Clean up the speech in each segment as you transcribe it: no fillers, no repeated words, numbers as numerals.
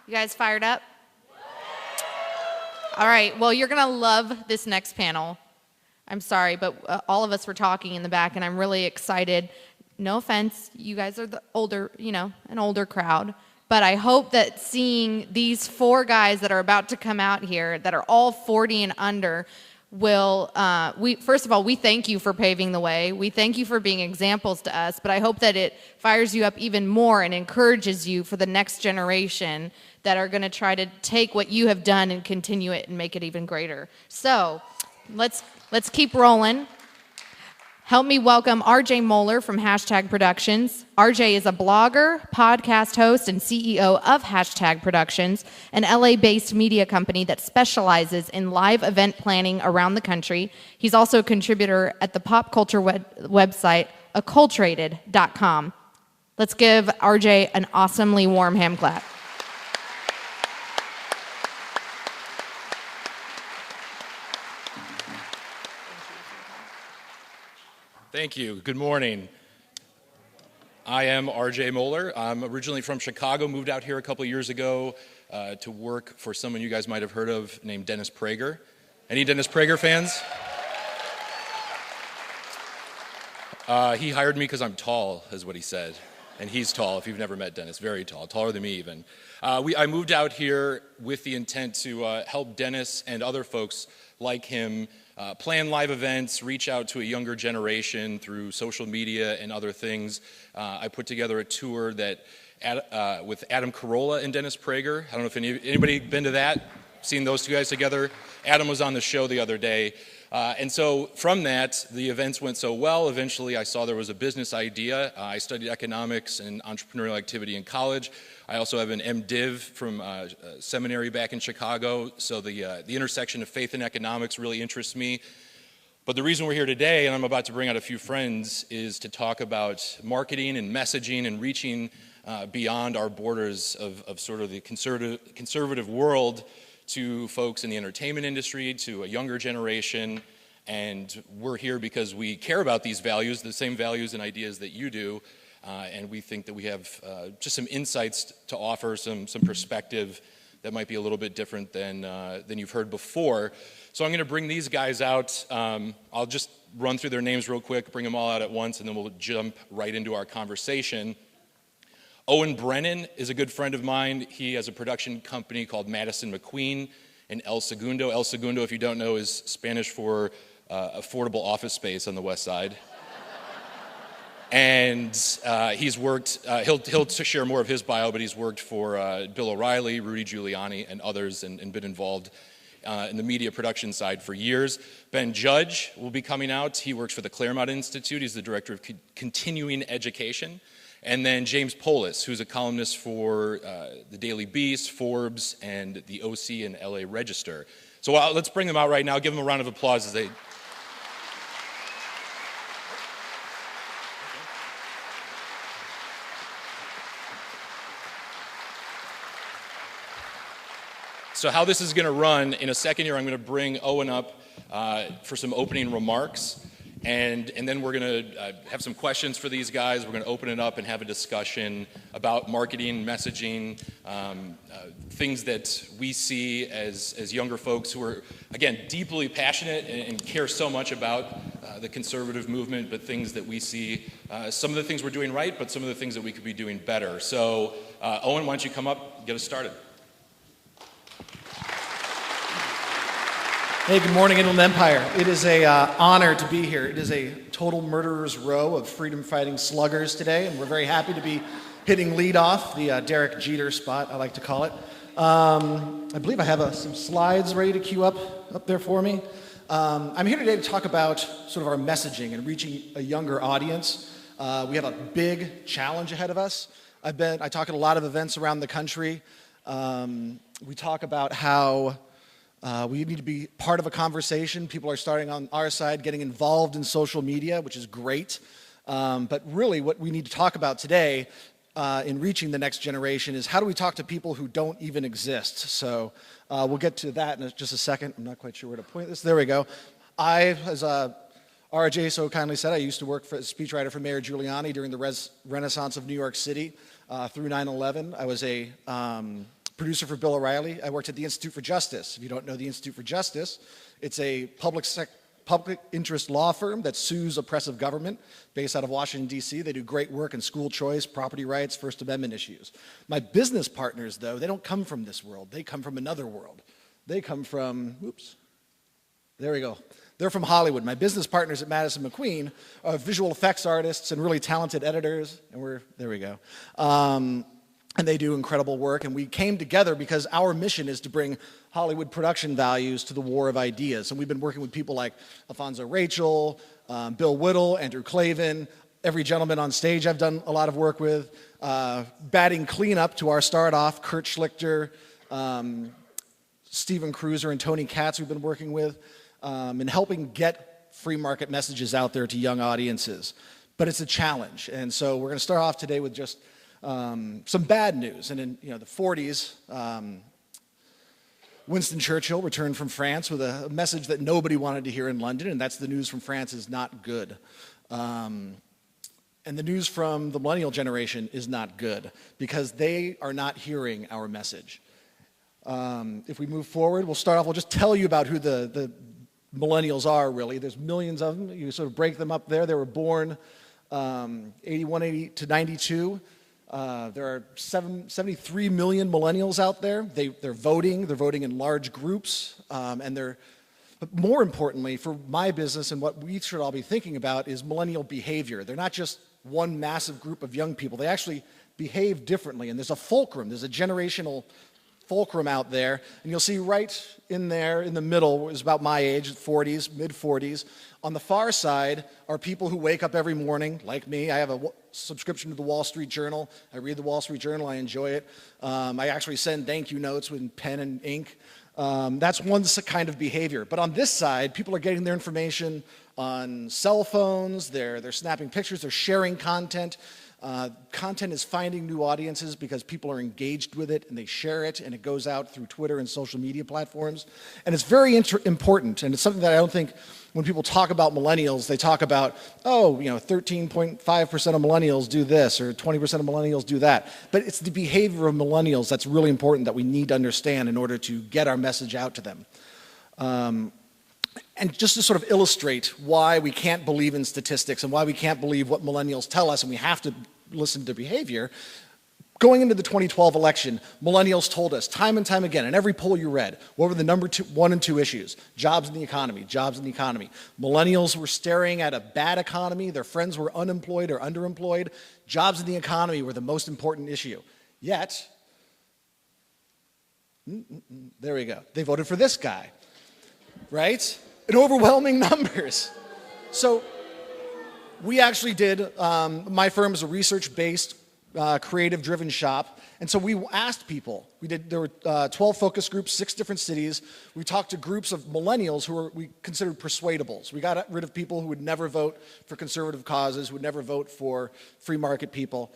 You guys fired up? All right, well, you're going to love this next panel. I'm sorry, but all of us were talking in the back, and I'm really excited. No offense, you guys are the older, an older crowd. But I hope that seeing these four guys that are about to come out here that are all 40 and under will, first of all, we thank you for paving the way. We thank you for being examples to us, but I hope that it fires you up even more and encourages you for the next generation that are going to try to take what you have done and continue it and make it even greater. So let's keep rolling. Help me welcome RJ Moeller from Hashtag Productions. RJ is a blogger, podcast host, and CEO of Hashtag Productions, an LA-based media company that specializes in live event planning around the country. He's also a contributor at the pop culture website, acculturated.com. Let's give RJ an awesomely warm hand clap. Thank you. Good morning. I am RJ Moeller. I'm originally from Chicago, moved out here a couple years ago to work for someone you guys might have heard of named Dennis Prager. Any Dennis Prager fans? He hired me because I'm tall, is what he said. And he's tall, if you've never met Dennis, very tall, taller than me even. I moved out here with the intent to help Dennis and other folks like him plan live events, reach out to a younger generation through social media and other things. I put together a tour that with Adam Carolla and Dennis Prager. I don't know if anybody been to that, seen those two guys together. Adam was on the show the other day. And so from that, the events went so well, eventually I saw there was a business idea. I studied economics and entrepreneurial activity in college. I also have an MDiv from seminary back in Chicago, so the intersection of faith and economics really interests me. But the reason we're here today, and I'm about to bring out a few friends, is to talk about marketing and messaging and reaching beyond our borders of sort of the conservative world to folks in the entertainment industry, to a younger generation. And we're here because we care about these values, the same values and ideas that you do. And we think that we have just some insights to offer, some perspective that might be a little bit different than you've heard before. So I'm going to bring these guys out. I'll just run through their names real quick, bring them all out at once, and then we'll jump right into our conversation. Owen Brennan is a good friend of mine. He has a production company called Madison, Mcqueen in El Segundo. El Segundo, if you don't know, is Spanish for affordable office space on the west side. And he's worked, he'll share more of his bio, but he's worked for Bill O'Reilly, Rudy Giuliani, and others, and been involved in the media production side for years. Ben Judge will be coming out. He works for the Claremont Institute. He's the director of continuing education. And then James Poulos, who's a columnist for the Daily Beast, Forbes, and the OC and LA Register. So let's bring them out right now. Give them a round of applause as they... So how this is going to run, in a second here, I'm going to bring Owen up for some opening remarks. And then we're going to have some questions for these guys. We're going to open it up and have a discussion about marketing, messaging, things that we see as younger folks who are, again, deeply passionate and care so much about the conservative movement, but things that we see, some of the things we're doing right, but some of the things that we could be doing better. So, Owen, why don't you come up, get us started. Hey, good morning, Inland Empire. It is an honor to be here. It is a total murderer's row of freedom-fighting sluggers today, and we're very happy to be hitting lead off, the Derek Jeter spot, I like to call it. I believe I have some slides ready to queue up there for me. I'm here today to talk about sort of our messaging and reaching a younger audience. We have a big challenge ahead of us. I talk at a lot of events around the country. We talk about how we need to be part of a conversation. People are starting on our side, getting involved in social media, which is great. But really what we need to talk about today in reaching the next generation is how do we talk to people who don't even exist? So we'll get to that in just a second. I'm not quite sure where to point this. There we go. As RJ so kindly said, I used to work as a speechwriter for Mayor Giuliani during the Renaissance of New York City through 9/11. I was a producer for Bill O'Reilly. I worked at the Institute for Justice. If you don't know the Institute for Justice, it's a public interest law firm that sues oppressive government based out of Washington, D.C. They do great work in school choice, property rights, First Amendment issues. My business partners, though, they don't come from this world. They come from another world. They come from, there we go. They're from Hollywood. My business partners at Madison Mcqueen are visual effects artists and really talented editors, and there we go. And they do incredible work, and we came together because our mission is to bring Hollywood production values to the war of ideas. And we've been working with people like Alfonso Rachel, Bill Whittle, Andrew Clavin, every gentleman on stage I've done a lot of work with, batting cleanup to our start off, Kurt Schlichter, Stephen Cruiser, and Tony Katz we've been working with, and helping get free market messages out there to young audiences. But it's a challenge, and so we're going to start off today with just some bad news. And in the 40s, Winston Churchill returned from France with a message that nobody wanted to hear in London, and that's the news from France is not good. And the news from the millennial generation is not good because they are not hearing our message. If we move forward, we'll just tell you about who the millennials are, really. There's millions of them. You sort of break them up there. They were born 81 to 92. There are 73 million millennials out there. They're voting. They're voting in large groups. But more importantly, for my business and what we should all be thinking about is millennial behavior. They're not just one massive group of young people. They actually behave differently. And there's a fulcrum. There's a generational fulcrum out there. And you'll see right in there, in the middle, is about my age, 40s, mid-40s. On the far side are people who wake up every morning, like me. I have a subscription to the Wall Street Journal. I read the Wall Street Journal. I enjoy it. I actually send thank you notes with pen and ink. That's one kind of behavior. But on this side, people are getting their information on cell phones. They're snapping pictures. They're sharing content. Content is finding new audiences because people are engaged with it and they share it, and it goes out through Twitter and social media platforms. And it's very important, and it's something that I don't think when people talk about millennials, they talk about, 13.5% of millennials do this or 20% of millennials do that. But it's the behavior of millennials that's really important that we need to understand in order to get our message out to them. And just to sort of illustrate why we can't believe in statistics and why we can't believe what millennials tell us and we have to listen to their behavior, going into the 2012 election, millennials told us time and time again, in every poll you read, what were the number 1 and 2 issues? Jobs in the economy, jobs in the economy. Millennials were staring at a bad economy. Their friends were unemployed or underemployed. Jobs in the economy were the most important issue. Yet, there we go. They voted for this guy, right? In overwhelming numbers. So we actually did, my firm is a research-based, creative-driven shop, and so we asked people. There were 12 focus groups, 6 different cities. We talked to groups of millennials who we considered persuadables. We got rid of people who would never vote for conservative causes, who would never vote for free market people.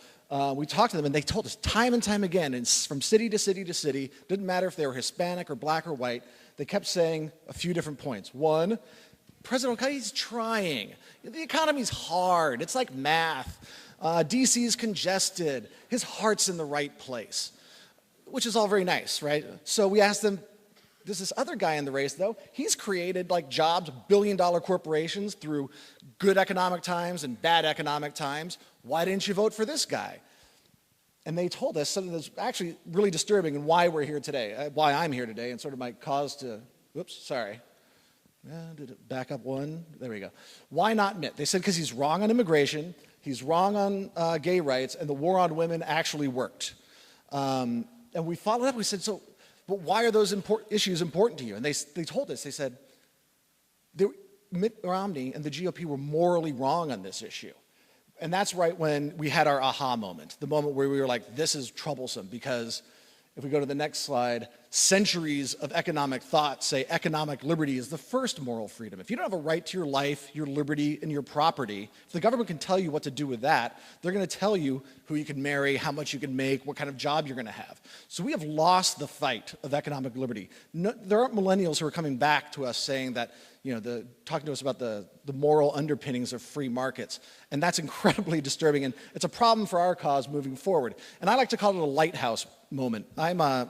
We talked to them, and they told us time and time again, and from city to city to city, didn't matter if they were Hispanic or black or white, they kept saying a few different points. One, President Okadi's trying. The economy's hard. It's like math. DC's congested. His heart's in the right place, which is all very nice, right? So we asked them, there's this other guy in the race, though. He's created jobs, billion-dollar corporations through good economic times and bad economic times. Why didn't you vote for this guy? And they told us something that's actually really disturbing and why we're here today, why I'm here today, and sort of my cause to, did it back up one? There we go. Why not Mitt? They said because he's wrong on immigration, he's wrong on gay rights, and the war on women actually worked. And we followed up, we said, but why are those issues important to you? And they told us, they said, Mitt Romney and the GOP were morally wrong on this issue. And that's right when we had our aha moment, the moment where we were like, this is troublesome, because if we go to the next slide, centuries of economic thought say economic liberty is the first moral freedom. If you don't have a right to your life, your liberty, and your property, if the government can tell you what to do with that, they're going to tell you who you can marry, how much you can make, what kind of job you're going to have. So we have lost the fight of economic liberty. No, there aren't millennials who are coming back to us saying that, talking to us about the moral underpinnings of free markets. And that's incredibly disturbing, and it's a problem for our cause moving forward. And I like to call it a lighthouse moment. I'm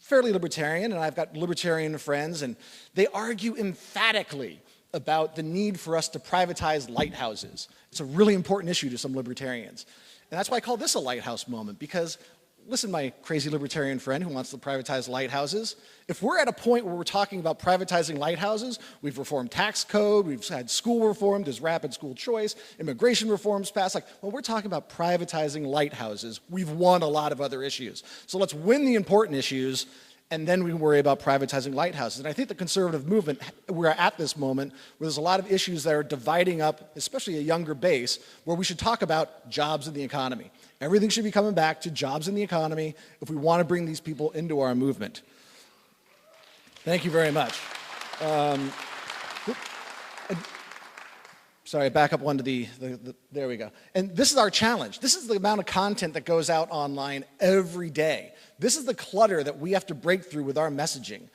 fairly libertarian, and I've got libertarian friends, and they argue emphatically about the need for us to privatize lighthouses. It's a really important issue to some libertarians. And that's why I call this a lighthouse moment, because listen, my crazy libertarian friend who wants to privatize lighthouses, if we're at a point where we're talking about privatizing lighthouses, we've reformed tax code, we've had school reform, there's rapid school choice, immigration reforms passed, like, when we're talking about privatizing lighthouses, we've won a lot of other issues. So let's win the important issues, and then we can worry about privatizing lighthouses. And I think the conservative movement, we're at this moment where there's a lot of issues that are dividing up, especially a younger base, where we should talk about jobs in the economy. Everything should be coming back to jobs in the economy if we want to bring these people into our movement. Thank you very much. Sorry, back up one to there we go. And this is our challenge. This is the amount of content that goes out online every day. This is the clutter that we have to break through with our messaging.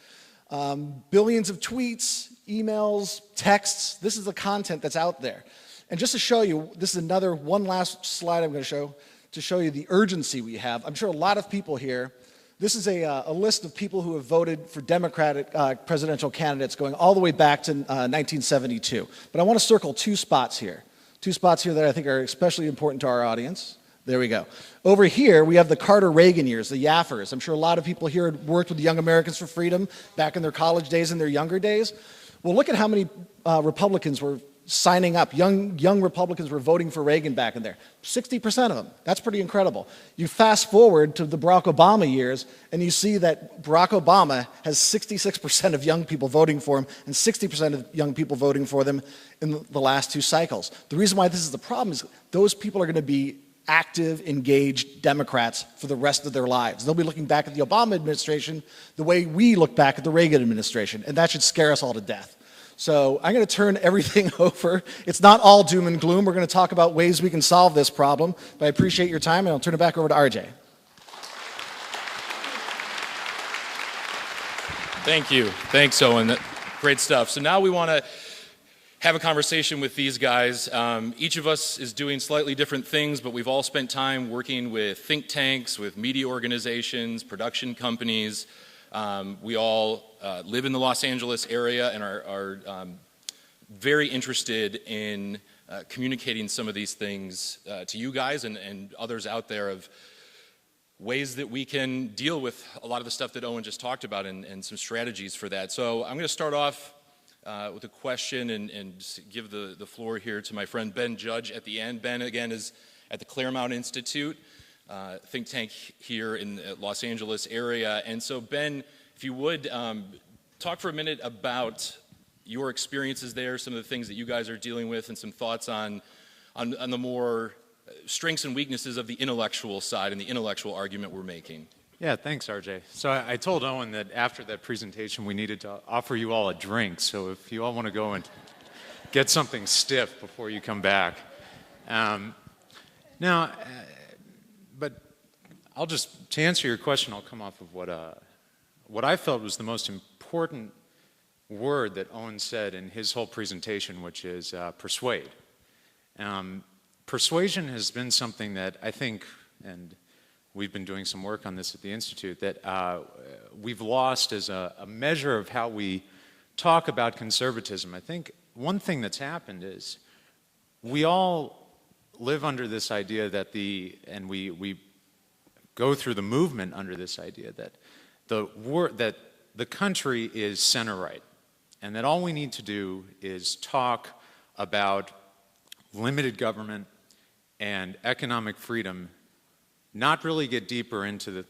Billions of tweets, emails, texts, this is the content that's out there. And just to show you, this is one last slide I'm going to show you the urgency we have. I'm sure a lot of people here, this is a list of people who have voted for Democratic presidential candidates going all the way back to 1972. But I want to circle two spots here that I think are especially important to our audience. There we go. Over here, we have the Carter-Reagan years, the Yaffers. I'm sure a lot of people here had worked with the Young Americans for Freedom back in their college days and their younger days. Well, look at how many Republicans were signing up. Young Republicans were voting for Reagan back in there. 60% of them. That's pretty incredible. You fast forward to the Barack Obama years, and you see that Barack Obama has 66% of young people voting for him and 60% of young people voting for them in the last two cycles. The reason why this is the problem is those people are going to be active, engaged Democrats for the rest of their lives. They'll be looking back at the Obama administration the way we look back at the Reagan administration, and that should scare us all to death. So I'm going to turn everything over. It's not all doom and gloom. We're going to talk about ways we can solve this problem, but I appreciate your time, and I'll turn it back over to RJ. Thank you. Thanks, Owen. Great stuff. So now we want to have a conversation with these guys. Each of us is doing slightly different things, but we've all spent time working with think tanks, with media organizations, production companies. We all live in the Los Angeles area and are very interested in communicating some of these things to you guys and others out there of ways that we can deal with a lot of the stuff that Owen just talked about and some strategies for that. So I'm going to start off with a question and give the floor here to my friend Ben Judge at the end. Ben, again, is at the Claremont Institute, think tank here in the Los Angeles area. And so, Ben, if you would, talk for a minute about your experiences there, some of the things that you guys are dealing with, and some thoughts on the more strengths and weaknesses of the intellectual side and the intellectual argument we're making. Yeah, thanks, RJ. So I told Owen that after that presentation we needed to offer you all a drink, so if you all want to go and get something stiff before you come back. But I'll just, to answer your question, I'll come off of what I felt was the most important word that Owen said in his whole presentation, which is persuade. Persuasion has been something that I think, and we've been doing some work on this at the Institute, that we've lost as a measure of how we talk about conservatism. I think one thing that's happened is we all live under this idea that and we go through the movement under this idea that the country is center-right, and that all we need to do is talk about limited government and economic freedom, not really get deeper into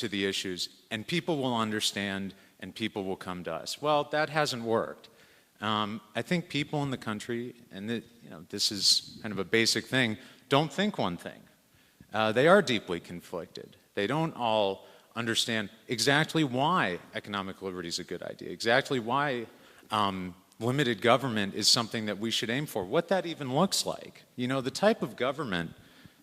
the issues, and people will understand and people will come to us. Well, that hasn't worked. I think people in the country, and this is kind of a basic thing, don't think one thing. They are deeply conflicted. They don't all understand exactly why economic liberty is a good idea, exactly why limited government is something that we should aim for, what that even looks like. The type of government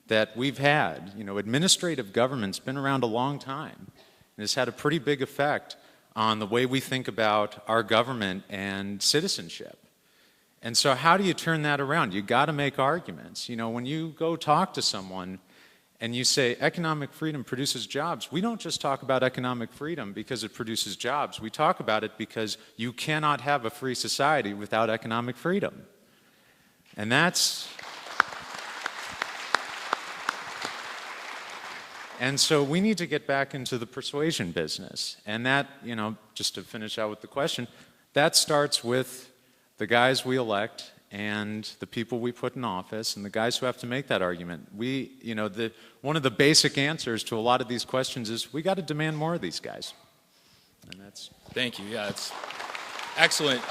that we've had, administrative government's been around a long time, and it's had a pretty big effect on the way we think about our government and citizenship. And so how do you turn that around? You got to make arguments. When you go talk to someone and you say economic freedom produces jobs, we don't just talk about economic freedom because it produces jobs. We talk about it because you cannot have a free society without economic freedom. And so we need to get back into the persuasion business. And that, just to finish out with the question, that starts with the guys we elect and the people we put in office and the guys who have to make that argument. One of the basic answers to a lot of these questions is we got to demand more of these guys. And that's... Thank you. Yeah, it's excellent.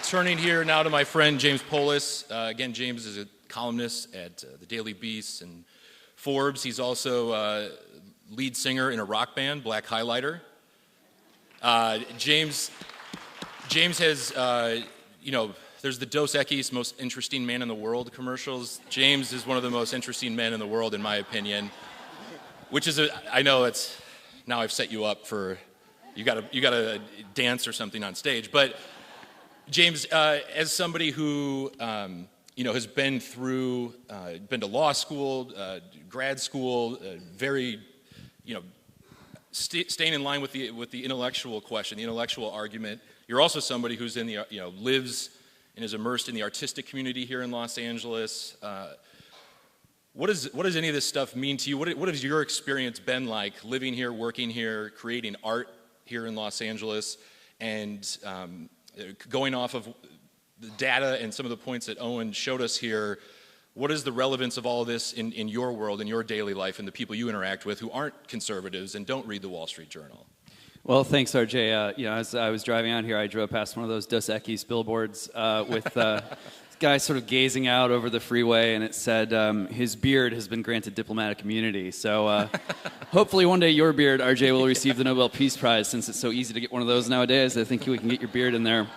Turning here now to my friend James Poulos. Again, James is a columnist at the Daily Beast and Forbes. He's also lead singer in a rock band, Black Highlighter. James has, there's the Dos Equis, most interesting man in the world commercials. James is one of the most interesting men in the world, in my opinion. Which is, I know it's, now I've set you up for, you gotta dance or something on stage. But James, as somebody who, has been through, been to law school, grad school, very, staying in line with the intellectual question, the intellectual argument. You're also somebody who's in the, lives and is immersed in the artistic community here in Los Angeles. What does any of this stuff mean to you? What has your experience been like living here, working here, creating art here in Los Angeles, and going off of the data and some of the points that Owen showed us here? What is the relevance of all of this in your world, in your daily life, and the people you interact with who aren't conservatives and don't read the Wall Street Journal? Well, thanks, RJ. As I was driving out here, I drove past one of those Dos Equis billboards with this guy sort of gazing out over the freeway, and it said, his beard has been granted diplomatic immunity. So hopefully one day your beard, RJ, will receive the Nobel Peace Prize, since it's so easy to get one of those nowadays. I think we can get your beard in there.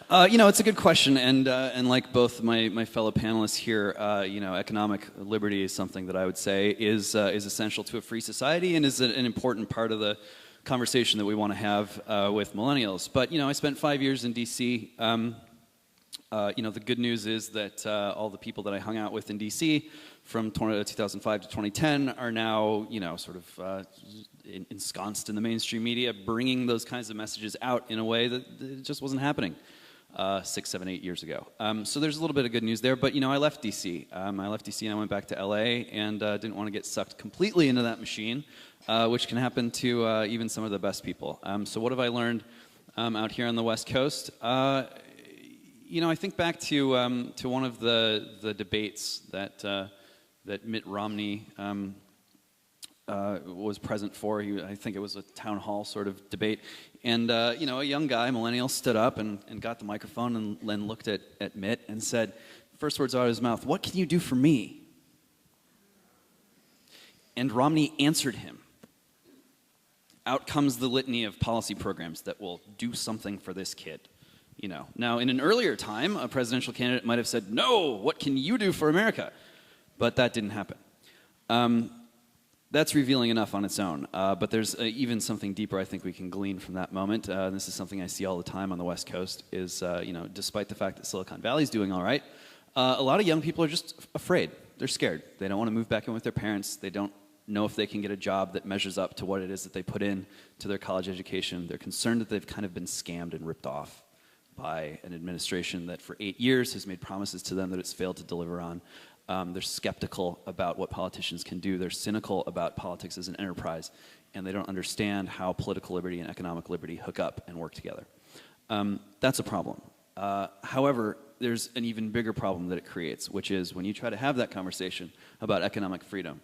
It's a good question, and like both my fellow panelists here, economic liberty is something that I would say is essential to a free society and is an important part of the conversation that we want to have with millennials. But I spent 5 years in D.C. The good news is that all the people that I hung out with in D.C. from 2005 to 2010 are now ensconced in the mainstream media, bringing those kinds of messages out in a way that it just wasn't happening 6, 7, 8 years ago. So there's a little bit of good news there, but I left DC. I left DC and I went back to LA and didn't want to get sucked completely into that machine, which can happen to even some of the best people. So what have I learned out here on the West Coast? I think back to one of the debates that Mitt Romney was present for. I think it was a town hall sort of debate. And, a young guy, millennial, stood up and got the microphone and then looked at Mitt and said, first words out of his mouth, "What can you do for me?" And Romney answered him. Out comes the litany of policy programs that will do something for this kid. Now, in an earlier time, a presidential candidate might have said, "No, what can you do for America?" But that didn't happen. That's revealing enough on its own, but there's even something deeper I think we can glean from that moment. This is something I see all the time on the West Coast, is, despite the fact that Silicon Valley's doing all right, a lot of young people are just afraid. They're scared. They don't want to move back in with their parents. They don't know if they can get a job that measures up to what it is that they put in to their college education. They're concerned that they've kind of been scammed and ripped off by an administration that for 8 years has made promises to them that it's failed to deliver on. They're skeptical about what politicians can do. They're cynical about politics as an enterprise, and they don't understand how political liberty and economic liberty hook up and work together. That's a problem. However, there's an even bigger problem that it creates, which is when you try to have that conversation about economic freedom,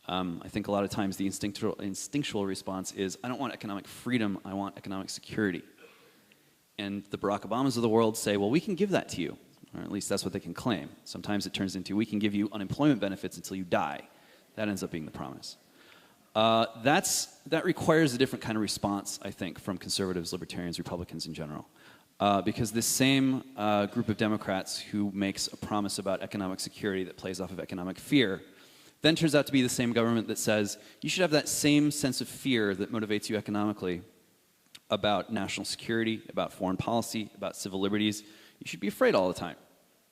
I think a lot of times the instinctual response is, I don't want economic freedom, I want economic security. And the Barack Obamas of the world say, well, we can give that to you. Or at least that's what they can claim. Sometimes it turns into, we can give you unemployment benefits until you die. That ends up being the promise. That requires a different kind of response, I think, from conservatives, libertarians, Republicans in general. Because this same group of Democrats who makes a promise about economic security that plays off of economic fear then turns out to be the same government that says, you should have that same sense of fear that motivates you economically about national security, about foreign policy, about civil liberties. You should be afraid all the time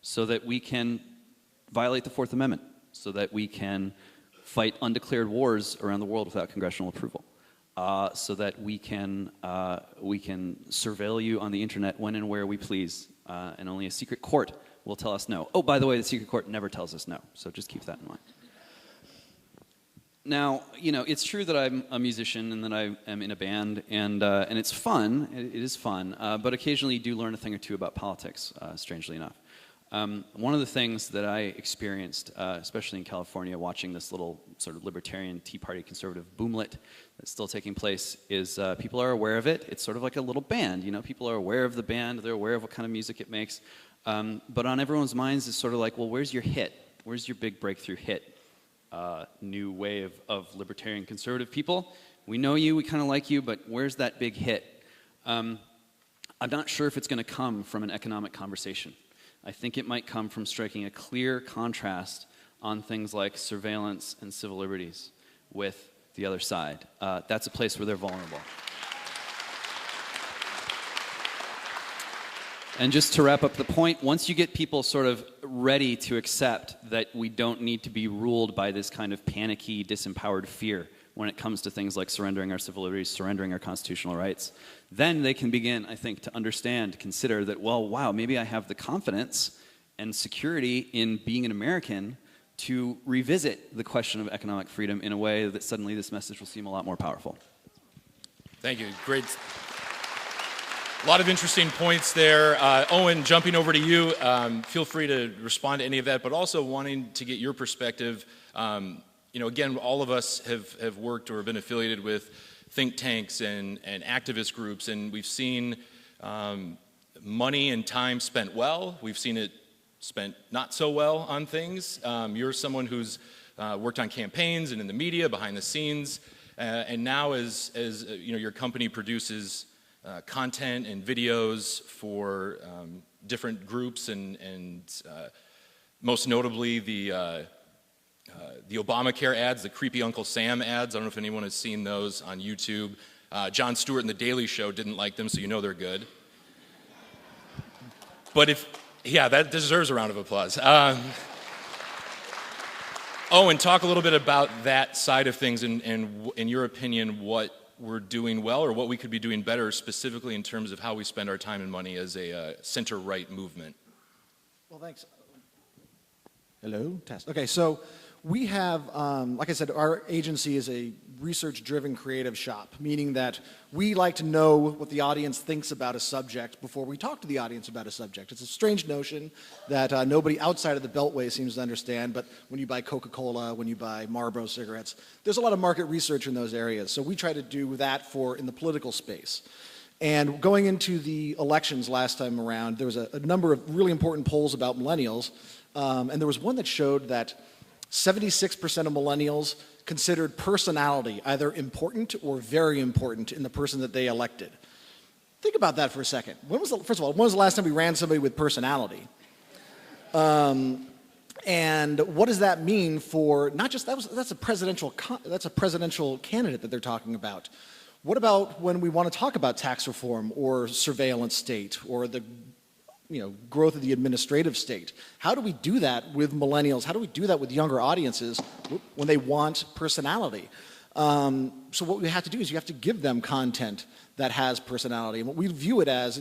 so that we can violate the Fourth Amendment, so that we can fight undeclared wars around the world without congressional approval, so that we can surveil you on the internet when and where we please, and only a secret court will tell us no. Oh, by the way, the secret court never tells us no, so just keep that in mind. Now, it's true that I'm a musician and that I am in a band, and it's fun. It is fun, but occasionally you do learn a thing or two about politics, strangely enough. One of the things that I experienced, especially in California, watching this little sort of libertarian Tea Party conservative boomlet that's still taking place, is people are aware of it. It's sort of like a little band. People are aware of the band. They're aware of what kind of music it makes. But on everyone's minds is sort of like, well, where's your hit? Where's your big breakthrough hit? New wave of libertarian conservative people. We know you, we kind of like you, but where's that big hit? I'm not sure if it's going to come from an economic conversation. I think it might come from striking a clear contrast on things like surveillance and civil liberties with the other side. That's a place where they're vulnerable. And just to wrap up the point, once you get people sort of ready to accept that we don't need to be ruled by this kind of panicky, disempowered fear when it comes to things like surrendering our civil liberties, surrendering our constitutional rights, then they can begin, I think, to understand, consider that, well, wow, maybe I have the confidence and security in being an American to revisit the question of economic freedom in a way that suddenly this message will seem a lot more powerful. Thank you. Great. A lot of interesting points there. Owen, jumping over to you, feel free to respond to any of that, but also wanting to get your perspective. Again, all of us have worked or been affiliated with think tanks and activist groups, and we've seen money and time spent well. We've seen it spent not so well on things. You're someone who's worked on campaigns and in the media, behind the scenes, and now as your company produces content and videos for different groups and most notably the Obamacare ads, the creepy Uncle Sam ads. I don't know if anyone has seen those on YouTube. Jon Stewart and The Daily Show didn't like them, so you know they're good. But that deserves a round of applause. Owen, talk a little bit about that side of things and in your opinion, what we're doing well or what we could be doing better specifically in terms of how we spend our time and money as a center-right movement. Well, thanks. Hello, test. Okay, so we have, like I said, our agency is a research-driven creative shop, meaning that we like to know what the audience thinks about a subject before we talk to the audience about a subject. It's a strange notion that nobody outside of the Beltway seems to understand, but when you buy Coca-Cola, when you buy Marlboro cigarettes, there's a lot of market research in those areas. So we try to do that in the political space. And going into the elections last time around, there was a number of really important polls about millennials, and there was one that showed that 76% of millennials considered personality either important or very important in the person that they elected. Think about that for a second. First of all, when was the last time we ran somebody with personality? And what does that mean for not just that's a presidential candidate that they're talking about. What about when we want to talk about tax reform or surveillance state or the growth of the administrative state? How do we do that with millennials? How do we do that with younger audiences when they want personality? So what we have to do is you have to give them content that has personality. And what we view it as,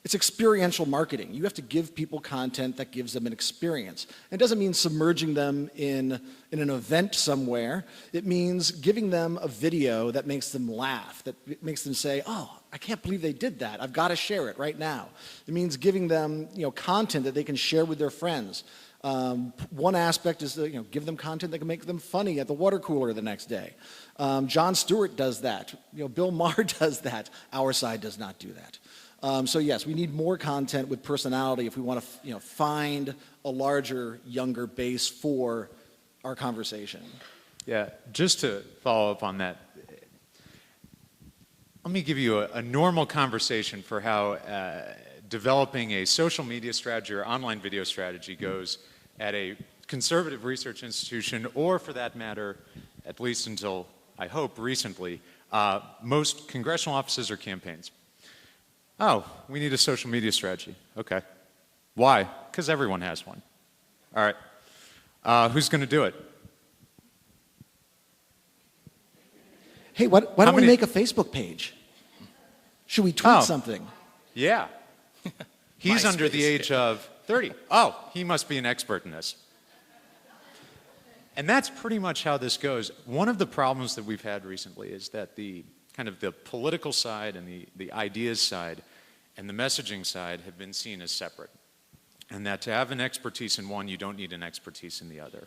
it's experiential marketing. You have to give people content that gives them an experience. It doesn't mean submerging them in an event somewhere. It means giving them a video that makes them laugh, that makes them say, oh, I can't believe they did that. I've got to share it right now. It means giving them content that they can share with their friends. One aspect is to give them content that can make them funny at the water cooler the next day. Jon Stewart does that. Bill Maher does that. Our side does not do that. So yes, we need more content with personality if we want to find a larger, younger base for our conversation. Yeah, just to follow up on that, let me give you a normal conversation for how developing a social media strategy or online video strategy goes at a conservative research institution, or for that matter, at least until, I hope, recently, most congressional offices or campaigns. Oh, we need a social media strategy. Okay. Why? Because everyone has one. All right. Who's going to do it? hey, why How don't we many- make a Facebook page? Should we tweet something? Yeah. He's under the MySpace. age of 30. Oh, he must be an expert in this. And that's pretty much how this goes. One of the problems that we've had recently is that the kind of the political side and the ideas side and the messaging side have been seen as separate. And that to have an expertise in one, you don't need an expertise in the other.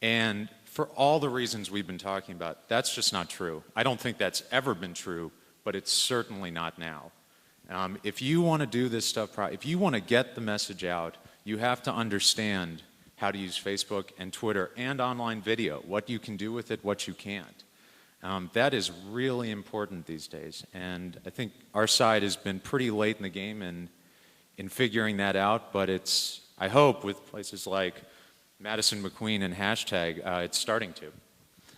And for all the reasons we've been talking about, that's just not true. I don't think that's ever been true, but it's certainly not now. If you want to do this stuff, if you want to get the message out, you have to understand how to use Facebook and Twitter and online video, what you can do with it, what you can't. That is really important these days. And I think our side has been pretty late in the game in figuring that out, but it's, I hope, with places like Madison, Mcqueen, and hashtag, it's starting to.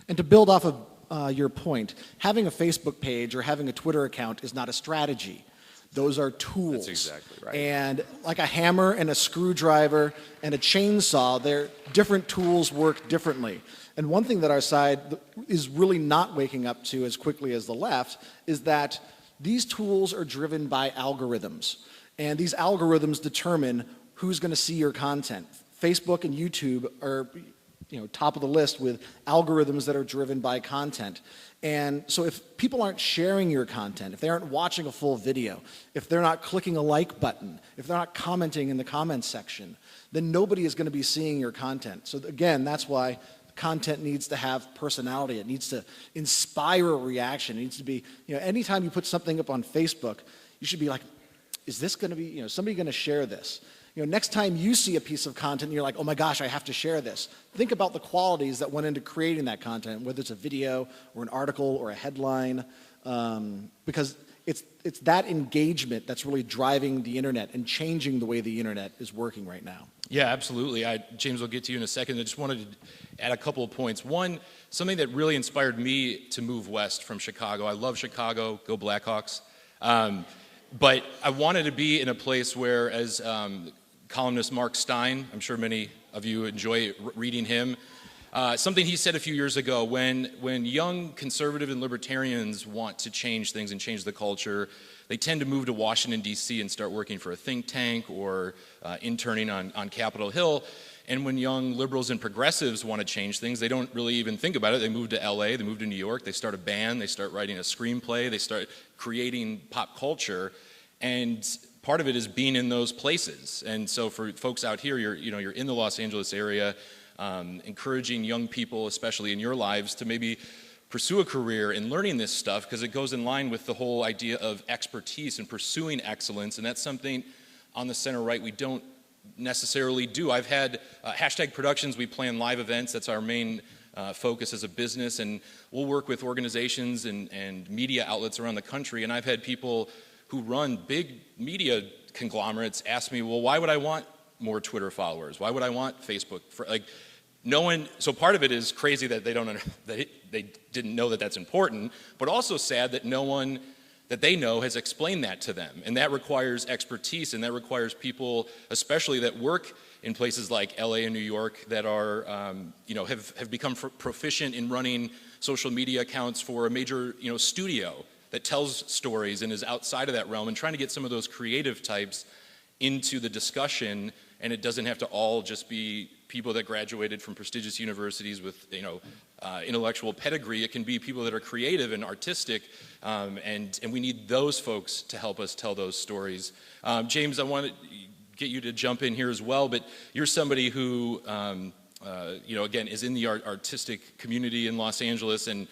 And to build off of your point, having a Facebook page or having a Twitter account is not a strategy. Those are tools. That's exactly right. And like a hammer and a screwdriver and a chainsaw, different tools work differently. And one thing that our side is really not waking up to as quickly as the left is that these tools are driven by algorithms. And these algorithms determine who's going to see your content. Facebook and YouTube are top of the list with algorithms that are driven by content. And so if people aren't sharing your content, if they aren't watching a full video, if they're not clicking a like button, if they're not commenting in the comments section, then nobody is going to be seeing your content. So again, that's why content needs to have personality. It needs to inspire a reaction. It needs to be, anytime you put something up on Facebook, you should be like, is this going to be, somebody going to share this? Next time you see a piece of content and you're like, oh my gosh, I have to share this. Think about the qualities that went into creating that content, whether it's a video or an article or a headline, because it's that engagement that's really driving the internet and changing the way the internet is working right now. Yeah, absolutely. James, will get to you in a second. I just wanted to add a couple of points. One, something that really inspired me to move west from Chicago. I love Chicago, go Blackhawks. But I wanted to be in a place where, as columnist Mark Stein, I'm sure many of you enjoy reading him, something he said a few years ago, when young conservative and libertarians want to change things and change the culture, they tend to move to Washington, D.C. and start working for a think tank or interning on Capitol Hill. And when young liberals and progressives want to change things, they don't really even think about it. They move to L.A., they move to New York, they start a band, they start writing a screenplay, they start creating pop culture. And part of it is being in those places. And so for folks out here, you're in the Los Angeles area, encouraging young people, especially in your lives, to maybe pursue a career in learning this stuff, because it goes in line with the whole idea of expertise and pursuing excellence. And that's something on the center right we don't necessarily do. I've had hashtag productions. We plan live events. That's our main focus as a business. And we'll work with organizations and media outlets around the country. And I've had people who run big media conglomerates ask me, well, why would I want more Twitter followers? Why would I want Facebook? So part of it is crazy that they didn't know that that's important, but also sad that no one that they know has explained that to them. And that requires expertise, and that requires people, especially that work in places like LA and New York, that are, have become proficient in running social media accounts for a major, studio that tells stories and is outside of that realm, and trying to get some of those creative types into the discussion. And it doesn't have to all just be people that graduated from prestigious universities with, intellectual pedigree. It can be people that are creative and artistic, and we need those folks to help us tell those stories. James, I want to get you to jump in here as well, but you're somebody who, again, is in the artistic community in Los Angeles and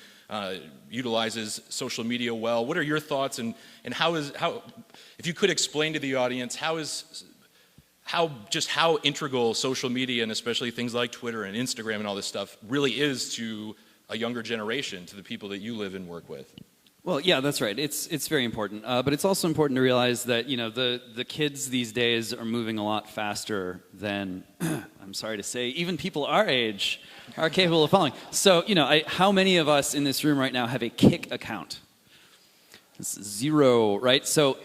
utilizes social media well. What are your thoughts, and how if you could explain to the audience, how integral social media, and especially things like Twitter and Instagram and all this stuff, really is to a younger generation, to the people that you live and work with? Well, yeah, that's right. It's very important, but it's also important to realize that the kids these days are moving a lot faster than I'm sorry to say, even people our age are capable of following. So how many of us in this room right now have a Kik account? It's 0, right? So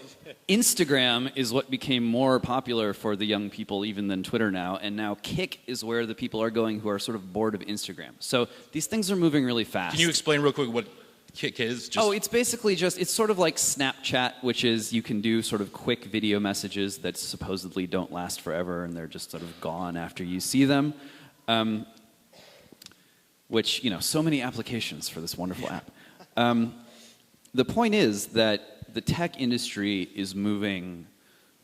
Instagram is what became more popular for the young people even than Twitter now, and now Kik is where the people are going who are sort of bored of Instagram. So these things are moving really fast. Can you explain real quick what kids? It's basically it's sort of like Snapchat, which is you can do sort of quick video messages that supposedly don't last forever and they're just sort of gone after you see them. Which, so many applications for this wonderful app. The point is that the tech industry is moving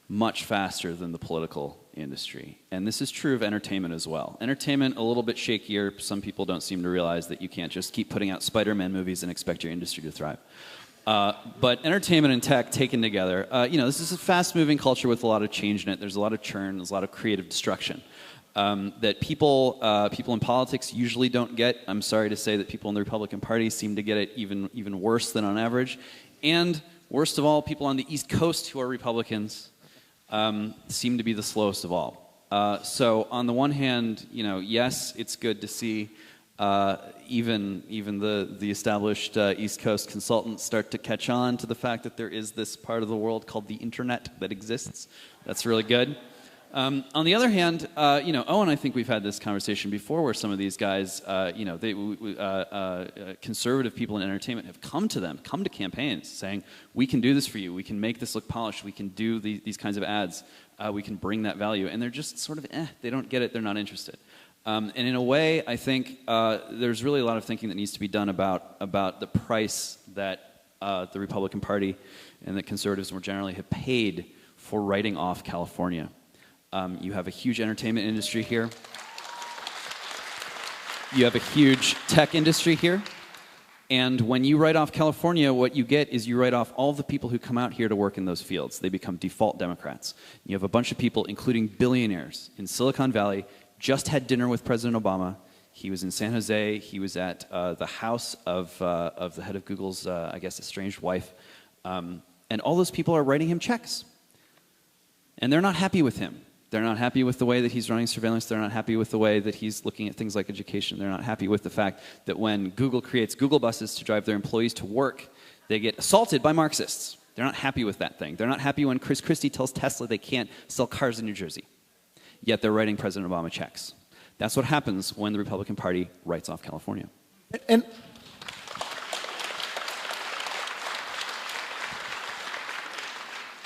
much faster than the political industry. And this is true of entertainment as well. Entertainment, a little bit shakier. Some people don't seem to realize that you can't just keep putting out Spider-Man movies and expect your industry to thrive. But entertainment and tech taken together, this is a fast-moving culture with a lot of change in it. There's a lot of churn. There's a lot of creative destruction. That people in politics usually don't get. I'm sorry to say that people in the Republican Party seem to get it even worse than on average. And worst of all, people on the East Coast who are Republicans seem to be the slowest of all. So on the one hand, yes, it's good to see even the established East Coast consultants start to catch on to the fact that there is this part of the world called the internet that exists. That's really good. On the other hand, Owen, I think we've had this conversation before where some of these guys, conservative people in entertainment have come to campaigns saying, we can do this for you, we can make this look polished, we can do these kinds of ads, we can bring that value. And they're just sort of, they don't get it, they're not interested. And in a way, I think there's really a lot of thinking that needs to be done about the price that the Republican Party and the conservatives more generally have paid for writing off California. You have a huge entertainment industry here. You have a huge tech industry here. And when you write off California, what you get is you write off all the people who come out here to work in those fields. They become default Democrats. You have a bunch of people, including billionaires in Silicon Valley, just had dinner with President Obama. He was in San Jose. He was at the house of the head of Google's, estranged wife. And all those people are writing him checks. And they're not happy with him. They're not happy with the way that he's running surveillance. They're not happy with the way that he's looking at things like education. They're not happy with the fact that when Google creates Google buses to drive their employees to work, they get assaulted by Marxists. They're not happy with that thing. They're not happy when Chris Christie tells Tesla they can't sell cars in New Jersey. Yet they're writing President Obama checks. That's what happens when the Republican Party writes off California.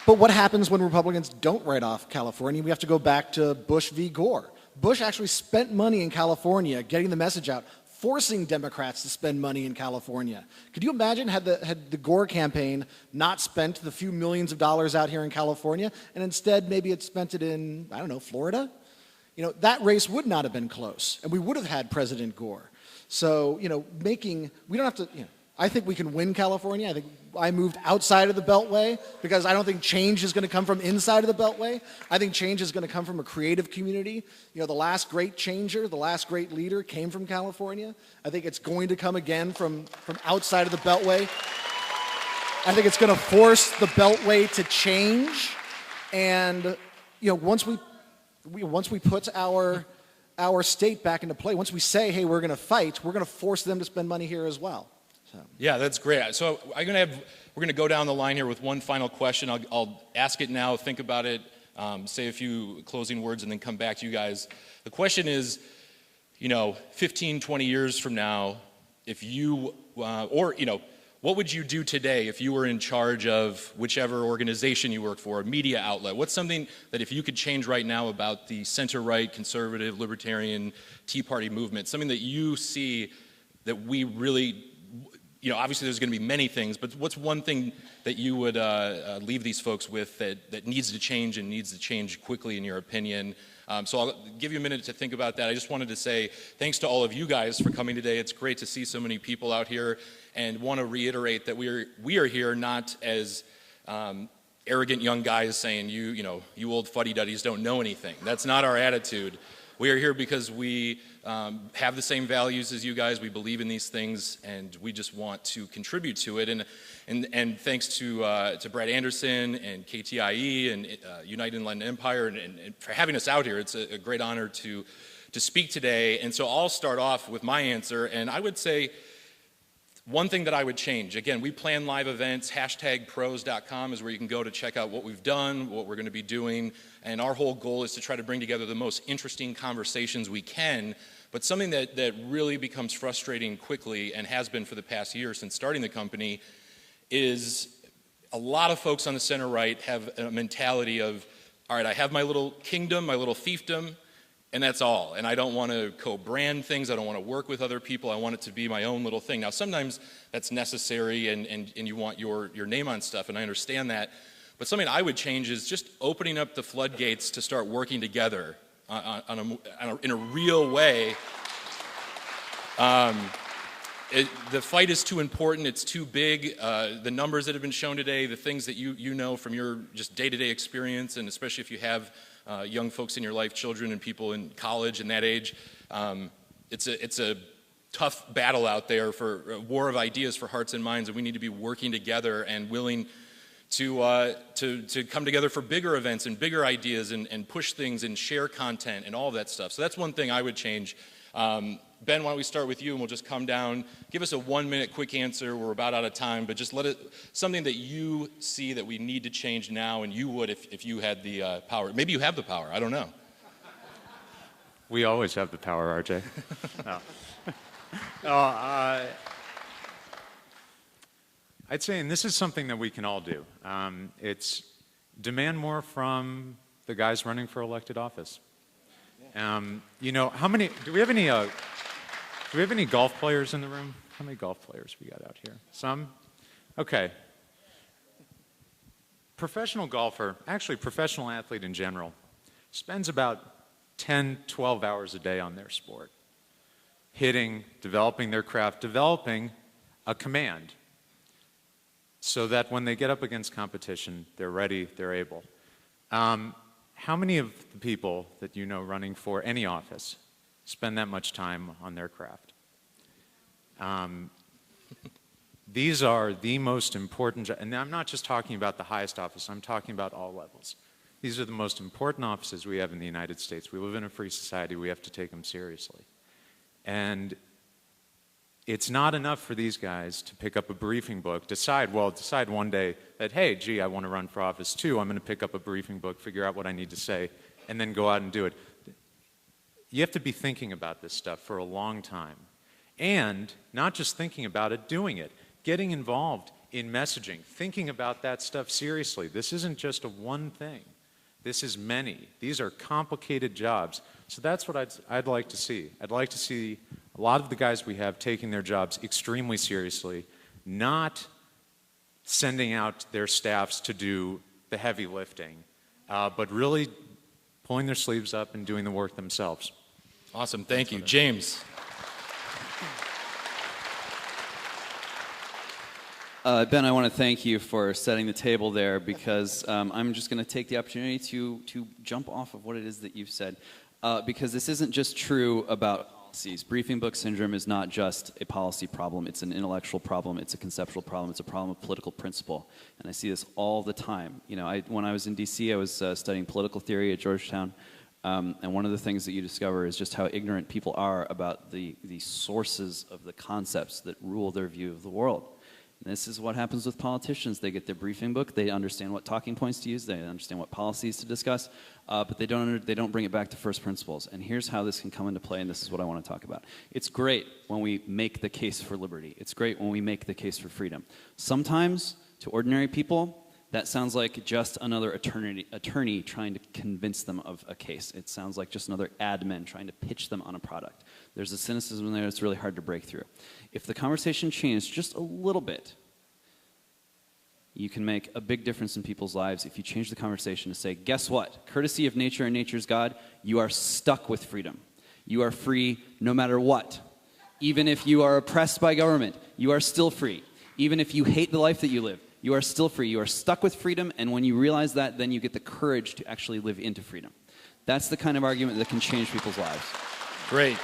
But what happens when Republicans don't write off California? We have to go back to Bush v. Gore. Bush actually spent money in California getting the message out, forcing Democrats to spend money in California. Could you imagine had the Gore campaign not spent the few millions of dollars out here in California, and instead maybe it spent it in, Florida? That race would not have been close, and we would have had President Gore. So, we don't have to, I think we can win California. I think I moved outside of the Beltway because I don't think change is going to come from inside of the Beltway. I think change is going to come from a creative community. The last great changer, the last great leader came from California. I think it's going to come again from outside of the Beltway. I think it's going to force the Beltway to change. And, once we put our state back into play, once we say, hey, we're going to fight, we're going to force them to spend money here as well. Yeah, that's great. So we're going to go down the line here with one final question. I'll ask it now, think about it, say a few closing words, and then come back to you guys. The question is, 15, 20 years from now, if you, what would you do today if you were in charge of whichever organization you work for, a media outlet? What's something that if you could change right now about the center-right, conservative, libertarian, Tea Party movement, something that you see that we really... obviously there's going to be many things, but what's one thing that you would leave these folks with that needs to change and needs to change quickly in your opinion? So I'll give you a minute to think about that. I just wanted to say thanks to all of you guys for coming today. It's great to see so many people out here, and want to reiterate that we are here not as arrogant young guys saying you old fuddy-duddies don't know anything. That's not our attitude. We are here because we have the same values as you guys. We believe in these things, and we just want to contribute to it. And thanks to Brad Anderson and KTIE and United Enlightened Empire and for having us out here. It's a great honor to speak today. And so I'll start off with my answer, and I would say one thing that I would change. Again, we plan live events. #pros.com is where you can go to check out what we've done, what we're going to be doing. And our whole goal is to try to bring together the most interesting conversations we can. But something that really becomes frustrating quickly, and has been for the past year since starting the company, is a lot of folks on the center right have a mentality of, all right, I have my little kingdom, my little fiefdom, and that's all. And I don't want to co-brand things. I don't want to work with other people. I want it to be my own little thing. Now, sometimes that's necessary, and you want your name on stuff, and I understand that. But something I would change is just opening up the floodgates to start working together in a real way. The fight is too important. It's too big. The numbers that have been shown today, the things that you know from your just day-to-day experience, and especially if you have young folks in your life, children and people in college and that age, it's a tough battle out there for a war of ideas for hearts and minds, and we need to be working together and willing to come together for bigger events and bigger ideas and push things and share content and all of that stuff. So that's one thing I would change. Ben, why don't we start with you, and we'll just come down. Give us a 1-minute quick answer. We're about out of time, but just something that you see that we need to change now, and you would if you had the power. Maybe you have the power. I don't know. We always have the power, RJ. No. I'd say, and this is something that we can all do, it's demand more from the guys running for elected office. You know, do we have any golf players in the room? How many golf players we got out here? Some? Okay. Professional golfer, actually professional athlete in general, spends about 10, 12 hours a day on their sport. Hitting, developing their craft, developing a command so that when they get up against competition, they're ready, they're able. How many of the people that you know running for any office spend that much time on their craft? These are the most important, and I'm not just talking about the highest office, I'm talking about all levels. These are the most important offices we have in the United States. We live in a free society, we have to take them seriously. And it's not enough for these guys to pick up a briefing book, decide one day that, hey, gee, I want to run for office too, I'm going to pick up a briefing book, figure out what I need to say, and then go out and do it. You have to be thinking about this stuff for a long time. And not just thinking about it, doing it. Getting involved in messaging, thinking about that stuff seriously. This isn't just a one thing. This is many. These are complicated jobs. So that's what I'd like to see. I'd like to see a lot of the guys we have taking their jobs extremely seriously, not sending out their staffs to do the heavy lifting, but really pulling their sleeves up and doing the work themselves. Awesome, thank you. James. Ben, I want to thank you for setting the table there, because I'm just going to take the opportunity to jump off of what it is that you've said, because this isn't just true about policies. Briefing book syndrome is not just a policy problem. It's an intellectual problem. It's a conceptual problem. It's a problem of political principle. And I see this all the time. You know, when I was in D.C., I was studying political theory at Georgetown. And one of the things that you discover is just how ignorant people are about the sources of the concepts that rule their view of the world. And this is what happens with politicians. They get their briefing book, they understand what talking points to use, they understand what policies to discuss, but they don't bring it back to first principles. And here's how this can come into play, and this is what I want to talk about. It's great when we make the case for liberty. It's great when we make the case for freedom. Sometimes, to ordinary people, that sounds like just another attorney trying to convince them of a case. It sounds like just another admin trying to pitch them on a product. There's a cynicism there that's really hard to break through. If the conversation changed just a little bit, you can make a big difference in people's lives if you change the conversation to say, guess what? Courtesy of nature and nature's God, you are stuck with freedom. You are free no matter what. Even if you are oppressed by government, you are still free. Even if you hate the life that you live, you are still free. You are stuck with freedom, and when you realize that, then you get the courage to actually live into freedom. That's the kind of argument that can change people's lives. Great.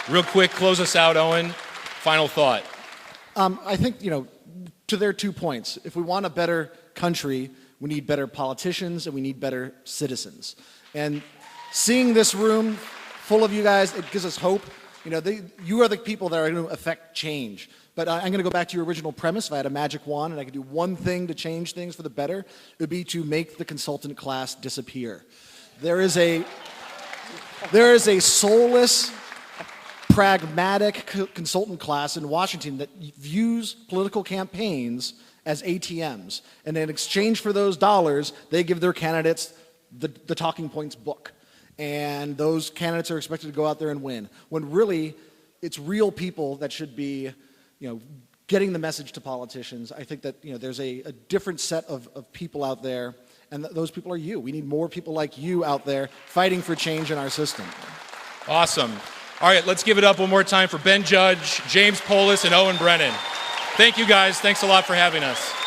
Real quick, close us out, Owen. Final thought. I think, to their 2 points, if we want a better country, we need better politicians and we need better citizens. And seeing this room full of you guys, it gives us hope. You are the people that are going to affect change. But I'm going to go back to your original premise. If I had a magic wand and I could do one thing to change things for the better, it would be to make the consultant class disappear. There is a soulless pragmatic consultant class in Washington that views political campaigns as ATMs. And in exchange for those dollars, they give their candidates the talking points book. And those candidates are expected to go out there and win. When really, it's real people that should be, getting the message to politicians. I think that, there's a different set of people out there, and those people are you. We need more people like you out there fighting for change in our system. Awesome. All right, let's give it up one more time for Ben Judge, James Poulos, and Owen Brennan. Thank you, guys. Thanks a lot for having us.